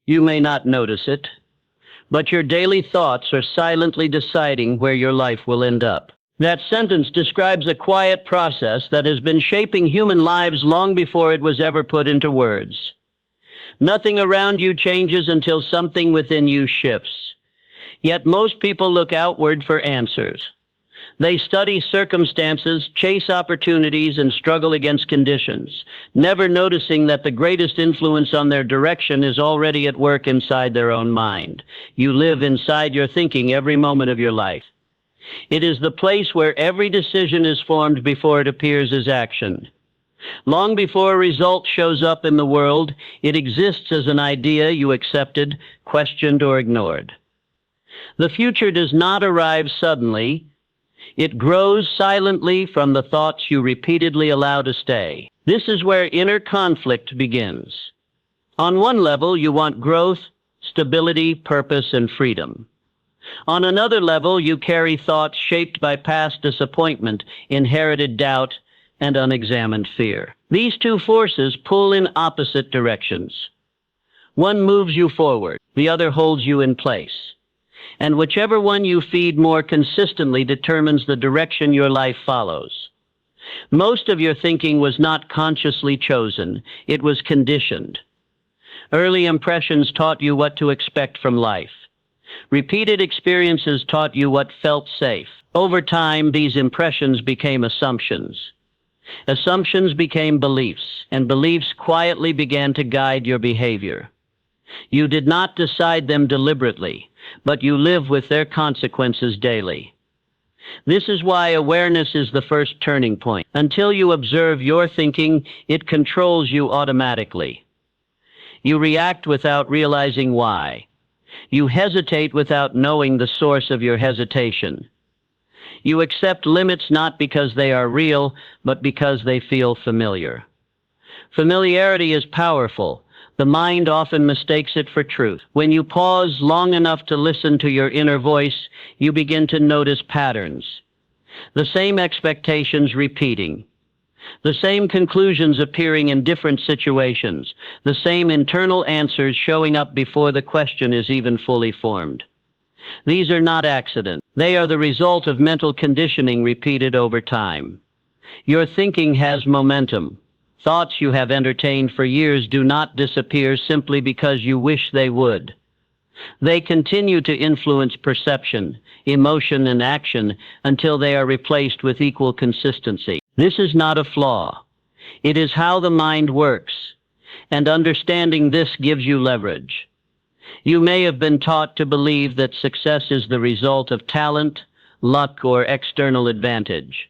You may not notice it, but your daily thoughts are silently deciding where your life will end up. That sentence describes a quiet process that has been shaping human lives long before it was ever put into words. Nothing around you changes until something within you shifts. Yet most people look outward for answers. They study circumstances, chase opportunities, and struggle against conditions, never noticing that the greatest influence on their direction is already at work inside their own mind. You live inside your thinking every moment of your life. It is the place where every decision is formed before it appears as action. Long before a result shows up in the world, it exists as an idea you accepted, questioned, or ignored. The future does not arrive suddenly. It grows silently from the thoughts you repeatedly allow to stay. This is where inner conflict begins. On one level, you want growth, stability, purpose, and freedom. On another level, you carry thoughts shaped by past disappointment, inherited doubt, and unexamined fear. These two forces pull in opposite directions. One moves you forward, the other holds you in place. And whichever one you feed more consistently determines the direction your life follows. Most of your thinking was not consciously chosen, it was conditioned. Early impressions taught you what to expect from life. Repeated experiences taught you what felt safe. Over time, these impressions became assumptions. Assumptions became beliefs, and beliefs quietly began to guide your behavior. You did not decide them deliberately, but you live with their consequences daily. This is why awareness is the first turning point. Until you observe your thinking, it controls you automatically. You react without realizing why. You hesitate without knowing the source of your hesitation. You accept limits not because they are real, but because they feel familiar. Familiarity is powerful. The mind often mistakes it for truth. When you pause long enough to listen to your inner voice, you begin to notice patterns. The same expectations repeating. The same conclusions appearing in different situations. The same internal answers showing up before the question is even fully formed. These are not accidents. They are the result of mental conditioning repeated over time. Your thinking has momentum. Thoughts you have entertained for years do not disappear simply because you wish they would. They continue to influence perception, emotion, and action until they are replaced with equal consistency. This is not a flaw. It is how the mind works, and understanding this gives you leverage. You may have been taught to believe that success is the result of talent, luck, or external advantage.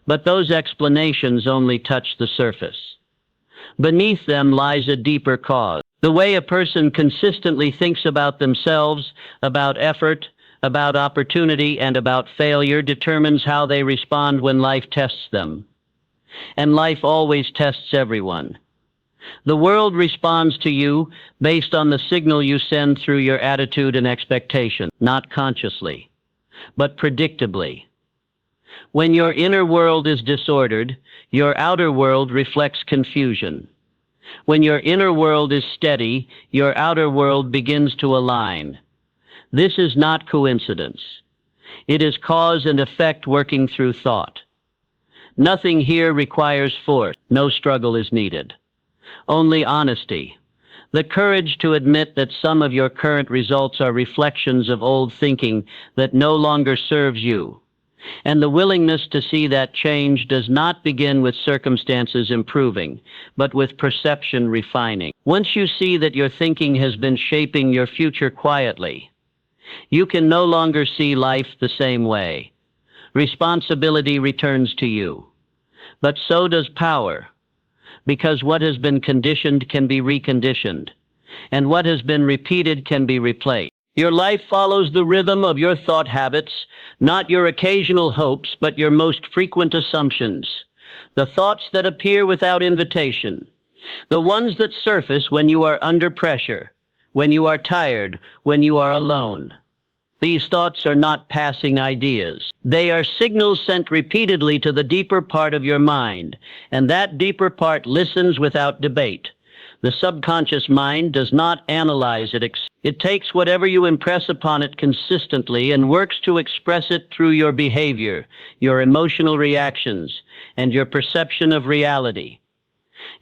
But those explanations only touch the surface. Beneath them lies a deeper cause. The way a person consistently thinks about themselves, about effort, about opportunity, and about failure determines how they respond when life tests them. And life always tests everyone. The world responds to you based on the signal you send through your attitude and expectation, not consciously, but predictably. When your inner world is disordered, your outer world reflects confusion. When your inner world is steady, your outer world begins to align. This is not coincidence. It is cause and effect working through thought. Nothing here requires force. No struggle is needed. Only honesty. The courage to admit that some of your current results are reflections of old thinking that no longer serves you. And the willingness to see that change does not begin with circumstances improving, but with perception refining. Once you see that your thinking has been shaping your future quietly, you can no longer see life the same way. Responsibility returns to you. But so does power, because what has been conditioned can be reconditioned, and what has been repeated can be replaced. Your life follows the rhythm of your thought habits, not your occasional hopes, but your most frequent assumptions. The thoughts that appear without invitation. The ones that surface when you are under pressure, when you are tired, when you are alone. These thoughts are not passing ideas. They are signals sent repeatedly to the deeper part of your mind, and that deeper part listens without debate. The subconscious mind does not analyze it. It takes whatever you impress upon it consistently and works to express it through your behavior, your emotional reactions, and your perception of reality.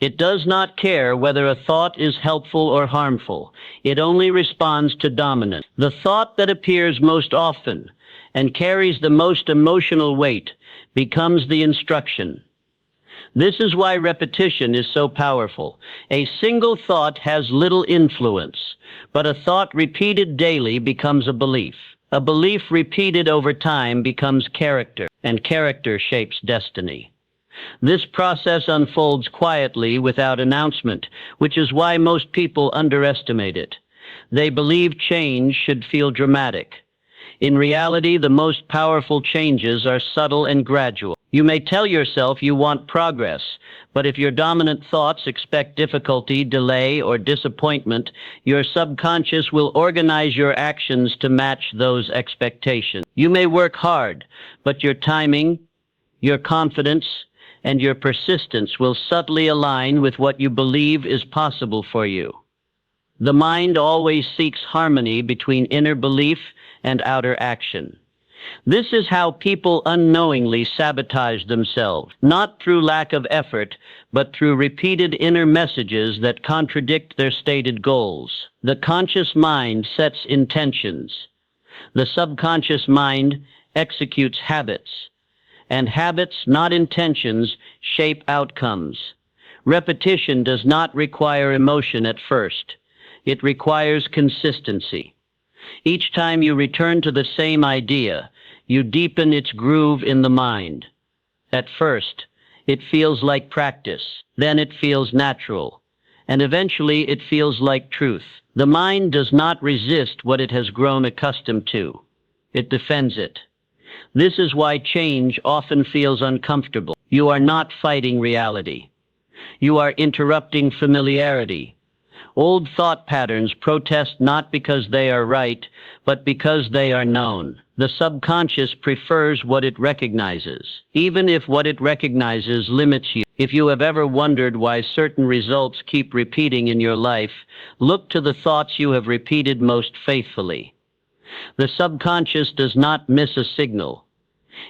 It does not care whether a thought is helpful or harmful. It only responds to dominance. The thought that appears most often and carries the most emotional weight becomes the instruction. This is why repetition is so powerful. A single thought has little influence, but a thought repeated daily becomes a belief. A belief repeated over time becomes character, and character shapes destiny. This process unfolds quietly without announcement, which is why most people underestimate it. They believe change should feel dramatic. In reality, the most powerful changes are subtle and gradual. You may tell yourself you want progress, but if your dominant thoughts expect difficulty, delay, or disappointment, your subconscious will organize your actions to match those expectations. You may work hard, but your timing, your confidence, and your persistence will subtly align with what you believe is possible for you. The mind always seeks harmony between inner belief and outer action. This is how people unknowingly sabotage themselves, not through lack of effort, but through repeated inner messages that contradict their stated goals. The conscious mind sets intentions. The subconscious mind executes habits. And habits, not intentions, shape outcomes. Repetition does not require emotion at first. It requires consistency. Each time you return to the same idea, you deepen its groove in the mind. At first, it feels like practice. Then it feels natural. And eventually it feels like truth. The mind does not resist what it has grown accustomed to. It defends it. This is why change often feels uncomfortable. You are not fighting reality. You are interrupting familiarity. Old thought patterns protest not because they are right, but because they are known. The subconscious prefers what it recognizes, even if what it recognizes limits you. If you have ever wondered why certain results keep repeating in your life, look to the thoughts you have repeated most faithfully. The subconscious does not miss a signal.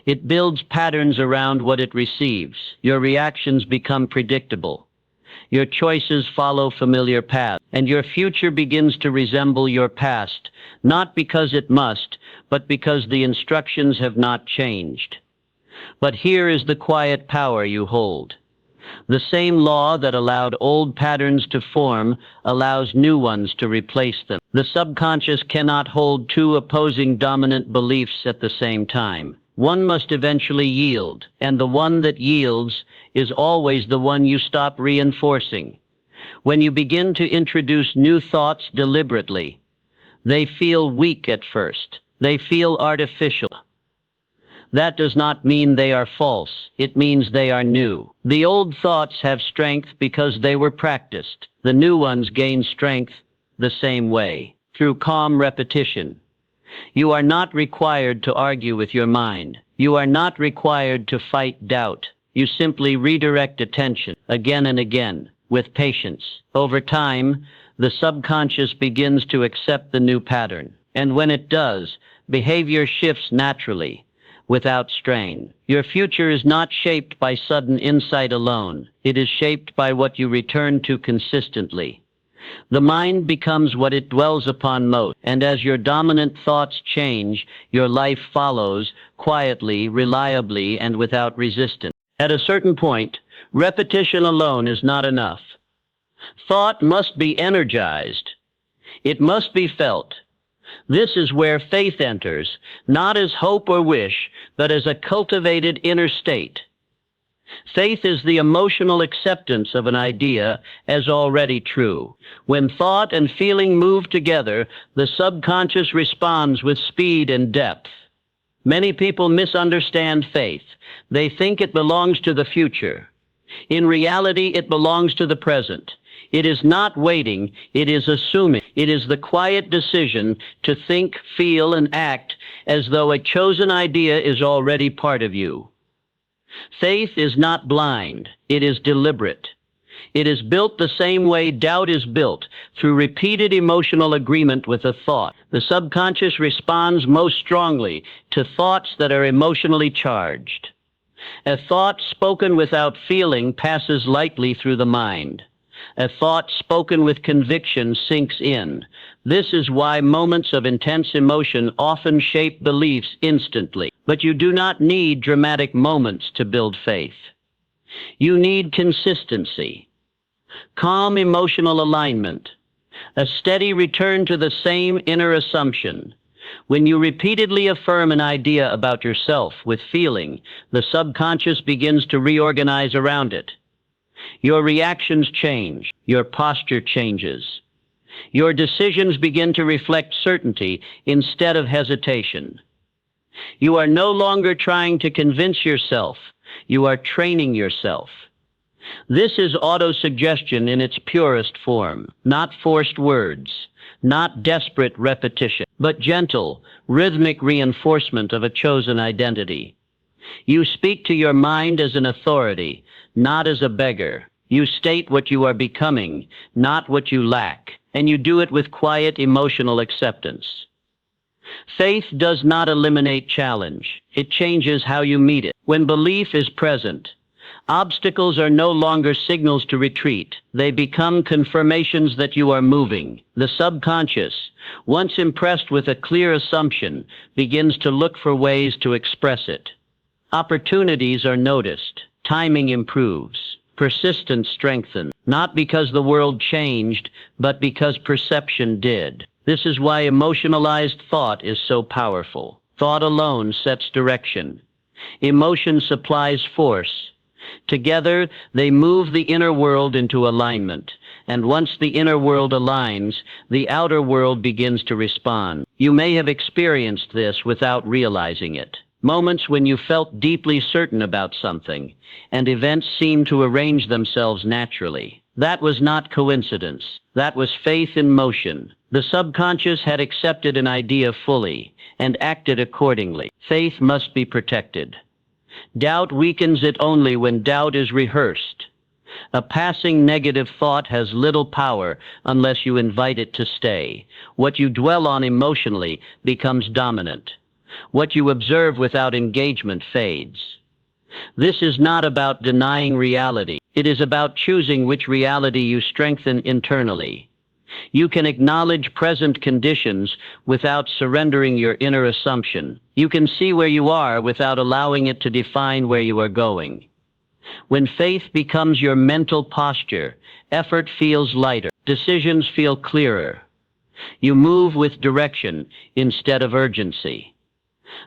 It builds patterns around what it receives. Your reactions become predictable. Your choices follow familiar paths, and your future begins to resemble your past, not because it must, but because the instructions have not changed. But here is the quiet power you hold. The same law that allowed old patterns to form allows new ones to replace them. The subconscious cannot hold two opposing dominant beliefs at the same time. One must eventually yield, and the one that yields is always the one you stop reinforcing. When you begin to introduce new thoughts deliberately, they feel weak at first. They feel artificial. That does not mean they are false. It means they are new. The old thoughts have strength because they were practiced. The new ones gain strength the same way, through calm repetition. You are not required to argue with your mind. You are not required to fight doubt. You simply redirect attention again and again with patience. Over time, the subconscious begins to accept the new pattern. And when it does, behavior shifts naturally, without strain. Your future is not shaped by sudden insight alone. It is shaped by what you return to consistently. The mind becomes what it dwells upon most, and as your dominant thoughts change, your life follows, quietly, reliably, and without resistance. At a certain point, repetition alone is not enough. Thought must be energized. It must be felt. This is where faith enters, not as hope or wish, but as a cultivated inner state. Faith is the emotional acceptance of an idea as already true. When thought and feeling move together, the subconscious responds with speed and depth. Many people misunderstand faith. They think it belongs to the future. In reality, it belongs to the present. It is not waiting, it is assuming. It is the quiet decision to think, feel, and act as though a chosen idea is already part of you. Faith is not blind, it is deliberate. It is built the same way doubt is built, through repeated emotional agreement with a thought. The subconscious responds most strongly to thoughts that are emotionally charged. A thought spoken without feeling passes lightly through the mind. A thought spoken with conviction sinks in. This is why moments of intense emotion often shape beliefs instantly. But you do not need dramatic moments to build faith. You need consistency, calm emotional alignment, a steady return to the same inner assumption. When you repeatedly affirm an idea about yourself with feeling, the subconscious begins to reorganize around it. Your reactions change, your posture changes. Your decisions begin to reflect certainty instead of hesitation. You are no longer trying to convince yourself, you are training yourself. This is autosuggestion in its purest form, not forced words, not desperate repetition, but gentle, rhythmic reinforcement of a chosen identity. You speak to your mind as an authority, not as a beggar. You state what you are becoming, not what you lack, and you do it with quiet emotional acceptance. Faith does not eliminate challenge. It changes how you meet it. When belief is present, obstacles are no longer signals to retreat. They become confirmations that you are moving. The subconscious, once impressed with a clear assumption, begins to look for ways to express it. Opportunities are noticed. Timing improves. Persistence strengthens. Not because the world changed, but because perception did. This is why emotionalized thought is so powerful. Thought alone sets direction. Emotion supplies force. Together, they move the inner world into alignment. And once the inner world aligns, the outer world begins to respond. You may have experienced this without realizing it. Moments when you felt deeply certain about something, and events seemed to arrange themselves naturally. That was not coincidence. That was faith in motion. The subconscious had accepted an idea fully and acted accordingly. Faith must be protected. Doubt weakens it only when doubt is rehearsed. A passing negative thought has little power unless you invite it to stay. What you dwell on emotionally becomes dominant. What you observe without engagement fades. This is not about denying reality. It is about choosing which reality you strengthen internally. You can acknowledge present conditions without surrendering your inner assumption. You can see where you are without allowing it to define where you are going. When faith becomes your mental posture, effort feels lighter. Decisions feel clearer. You move with direction instead of urgency.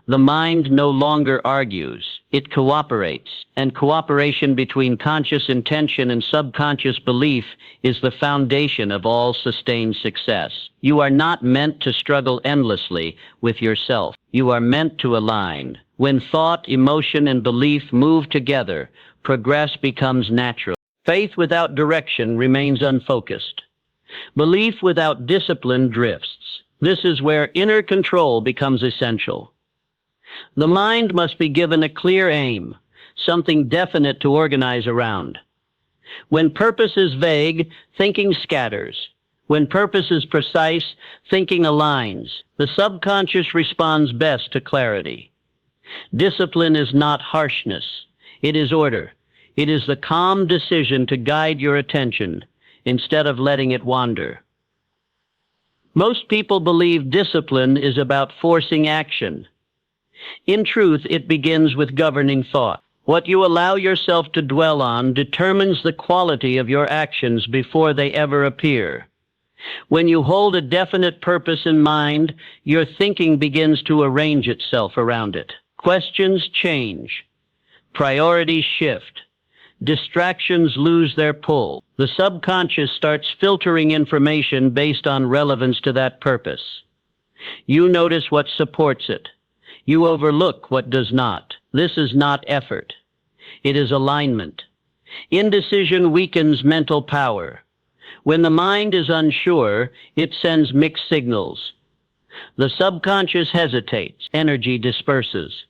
The mind no longer argues, it cooperates, and cooperation between conscious intention and subconscious belief is the foundation of all sustained success. You are not meant to struggle endlessly with yourself. You are meant to align. When thought, emotion, and belief move together, progress becomes natural. Faith without direction remains unfocused. Belief without discipline drifts. This is where inner control becomes essential. The mind must be given a clear aim, something definite to organize around. When purpose is vague, thinking scatters. When purpose is precise, thinking aligns. The subconscious responds best to clarity. Discipline is not harshness. It is order. It is the calm decision to guide your attention instead of letting it wander. Most people believe discipline is about forcing action. In truth, it begins with governing thought. What you allow yourself to dwell on determines the quality of your actions before they ever appear. When you hold a definite purpose in mind, your thinking begins to arrange itself around it. Questions change. Priorities shift. Distractions lose their pull. The subconscious starts filtering information based on relevance to that purpose. You notice what supports it. You overlook what does not. This is not effort. It is alignment. Indecision weakens mental power. When the mind is unsure, it sends mixed signals. The subconscious hesitates. Energy disperses.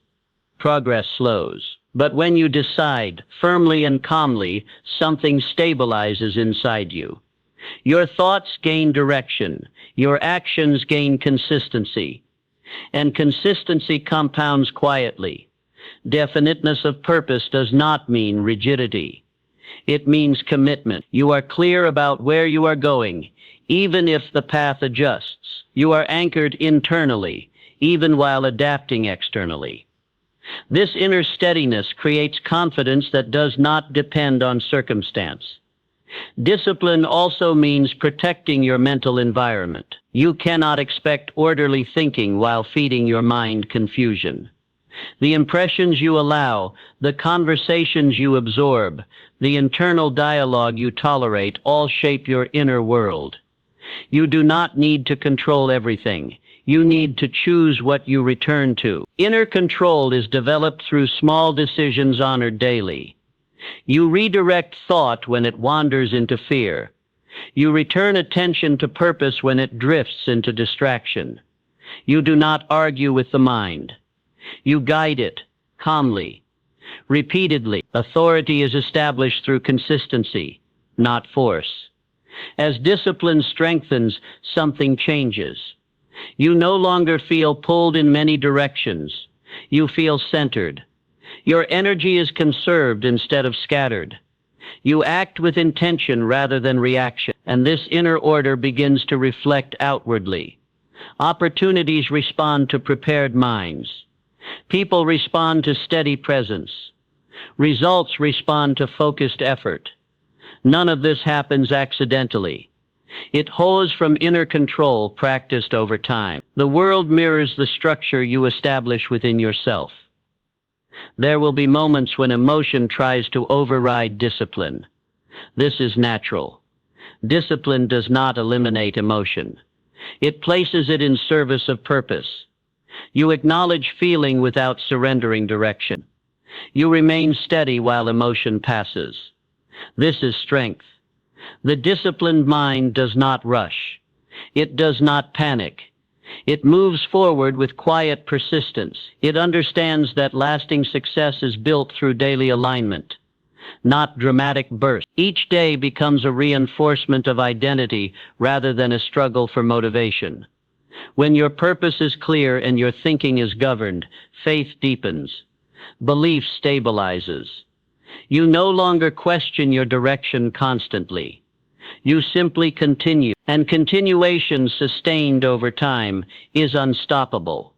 Progress slows. But when you decide, firmly and calmly, something stabilizes inside you. Your thoughts gain direction, your actions gain consistency, and consistency compounds quietly. Definiteness of purpose does not mean rigidity. It means commitment. You are clear about where you are going, even if the path adjusts. You are anchored internally, even while adapting externally. This inner steadiness creates confidence that does not depend on circumstance. Discipline also means protecting your mental environment. You cannot expect orderly thinking while feeding your mind confusion. The impressions you allow, the conversations you absorb, the internal dialogue you tolerate all shape your inner world. You do not need to control everything. You need to choose what you return to. Inner control is developed through small decisions honored daily. You redirect thought when it wanders into fear. You return attention to purpose when it drifts into distraction. You do not argue with the mind. You guide it calmly, repeatedly. Authority is established through consistency, not force. As discipline strengthens, something changes. You no longer feel pulled in many directions. You feel centered. Your energy is conserved instead of scattered. You act with intention rather than reaction, and this inner order begins to reflect outwardly. Opportunities respond to prepared minds. People respond to steady presence. Results respond to focused effort. None of this happens accidentally. It flows from inner control practiced over time. The world mirrors the structure you establish within yourself. There will be moments when emotion tries to override discipline. This is natural. Discipline does not eliminate emotion. It places it in service of purpose. You acknowledge feeling without surrendering direction. You remain steady while emotion passes. This is strength. The disciplined mind does not rush. It does not panic. It moves forward with quiet persistence. It understands that lasting success is built through daily alignment, not dramatic bursts. Each day becomes a reinforcement of identity rather than a struggle for motivation. When your purpose is clear and your thinking is governed, faith deepens. Belief stabilizes. You no longer question your direction constantly. You simply continue, and continuation sustained over time is unstoppable.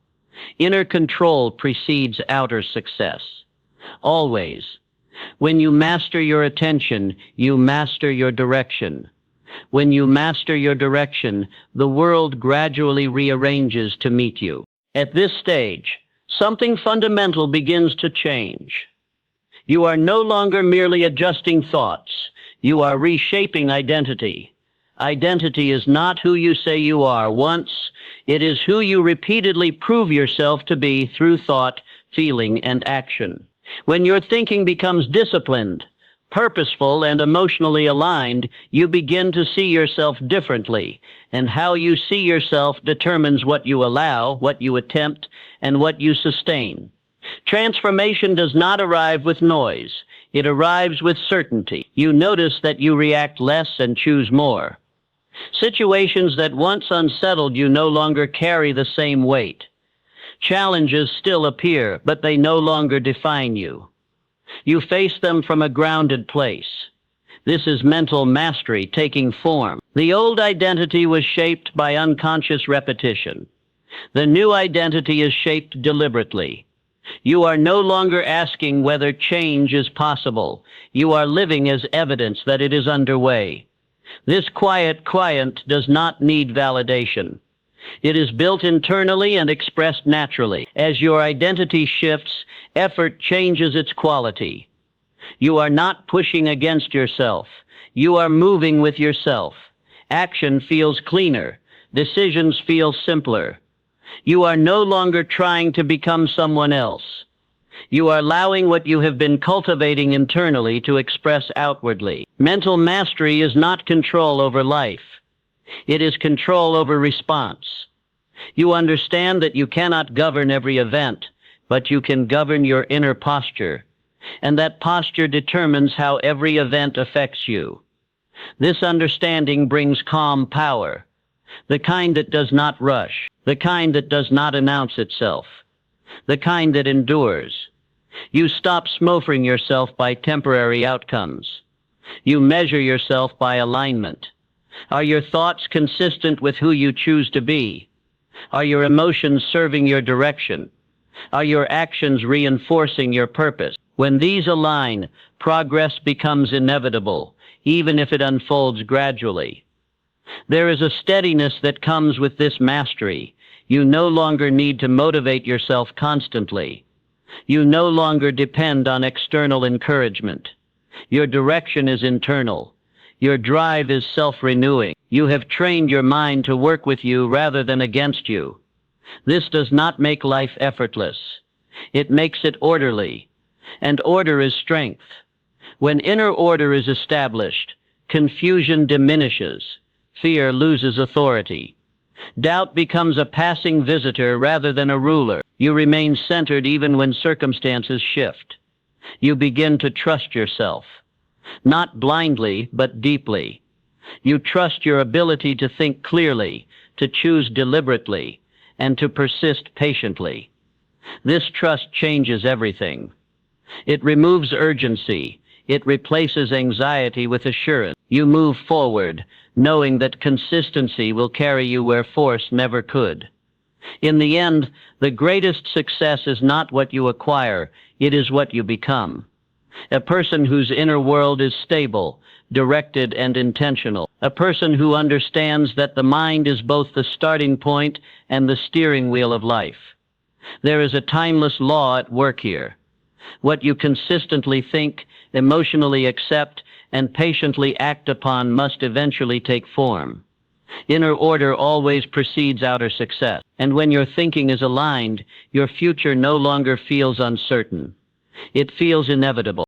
Inner control precedes outer success. Always. When you master your attention, you master your direction. When you master your direction, the world gradually rearranges to meet you. At this stage, something fundamental begins to change. You are no longer merely adjusting thoughts. You are reshaping identity. Identity is not who you say you are once. It is who you repeatedly prove yourself to be through thought, feeling, and action. When your thinking becomes disciplined, purposeful, and emotionally aligned, you begin to see yourself differently, and how you see yourself determines what you allow, what you attempt, and what you sustain. Transformation does not arrive with noise. It arrives with certainty. You notice that you react less and choose more. Situations that once unsettled you no longer carry the same weight. Challenges still appear, but they no longer define you. You face them from a grounded place. This is mental mastery taking form. The old identity was shaped by unconscious repetition. The new identity is shaped deliberately. You are no longer asking whether change is possible. You are living as evidence that it is underway. This quiet does not need validation. It is built internally and expressed naturally. As your identity shifts, effort changes its quality. You are not pushing against yourself. You are moving with yourself. Action feels cleaner. Decisions feel simpler. You are no longer trying to become someone else. You are allowing what you have been cultivating internally to express outwardly. Mental mastery is not control over life. It is control over response. You understand that you cannot govern every event, but you can govern your inner posture. and that posture determines how every event affects you. This understanding brings calm power, the kind that does not rush, the kind that does not announce itself, the kind that endures. You stop smothering yourself by temporary outcomes. You measure yourself by alignment. Are your thoughts consistent with who you choose to be? Are your emotions serving your direction? Are your actions reinforcing your purpose? When these align, progress becomes inevitable, even if it unfolds gradually. There is a steadiness that comes with this mastery. You no longer need to motivate yourself constantly. You no longer depend on external encouragement. Your direction is internal. Your drive is self-renewing. You have trained your mind to work with you rather than against you. This does not make life effortless. It makes it orderly. And order is strength. When inner order is established, confusion diminishes. Fear loses authority. Doubt becomes a passing visitor rather than a ruler. You remain centered even when circumstances shift. You begin to trust yourself, not blindly, but deeply. You trust your ability to think clearly, to choose deliberately, and to persist patiently. This trust changes everything. It removes urgency. It replaces anxiety with assurance. You move forward, knowing that consistency will carry you where force never could. In the end, the greatest success is not what you acquire, it is what you become. A person whose inner world is stable, directed, and intentional. A person who understands that the mind is both the starting point and the steering wheel of life. There is a timeless law at work here. What you consistently think, emotionally accept, and patiently act upon must eventually take form. Inner order always precedes outer success, and when your thinking is aligned, your future no longer feels uncertain. It feels inevitable.